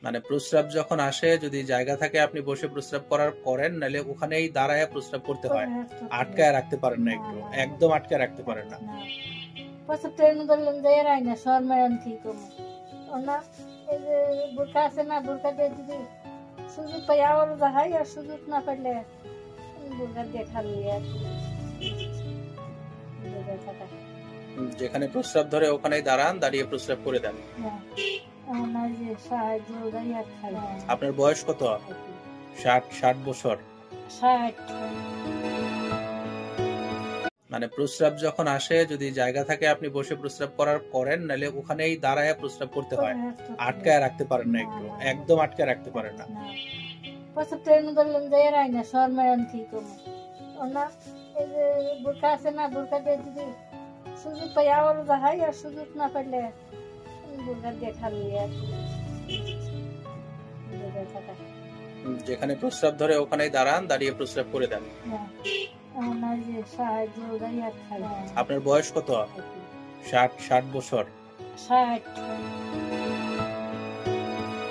মানে প্রস্রাব যখন আসে যদি জায়গা থাকে আপনি বসে প্রস্রাব করেন, নাহলে ওখানেই দাঁড়ায় প্রস্রাব করতে হয়। আটকায় রাখতে পারেন না একটু, একদম আটকায় রাখতে পারেন না। প্রস্রাব ট্রেন ধরলেন যাই রাই না শর্মায়ন কি করবো না, এই যে বোরকা আছে না, বোরকা দিয়ে যদি সুযোগ পাই আবার যাহাই, আর সুযোগ না পাইলে বোরকা দিয়ে খালি আর যেখানে প্রস্রাব ধরে ওখানেই দাঁড়ান, দাঁড়িয়ে প্রস্রাব করে দেন। আপনার বয়স কত? 60 বছর। মানে প্রস্রাব যখন আসে যদি জায়গা থাকে আপনি বসে প্রস্রাব করেন, নাহলে ওখানেই দাঁড়ায় প্রস্রাব করতে হয়। আটকায় রাখতে পারেন না একটু, একদম আটকায় রাখতে পারেন না। প্রস্রাব ট্রেন ধরলেন যাই রাই না শর্মায়ন কি করবো না, এই যে বোরকা আছে না, বোরকা দিয়ে যদি সুযোগ পাই আবার যাহাই, আর সুযোগ না পাইলে বোরকা দিয়ে খালি আর যেখানে প্রস্রাব ধরে ওখানেই দাঁড়ান, দাঁড়িয়ে প্রস্রাব করে দেন। সাহায্য আপনার বয়স কত? 60 বছর। 60।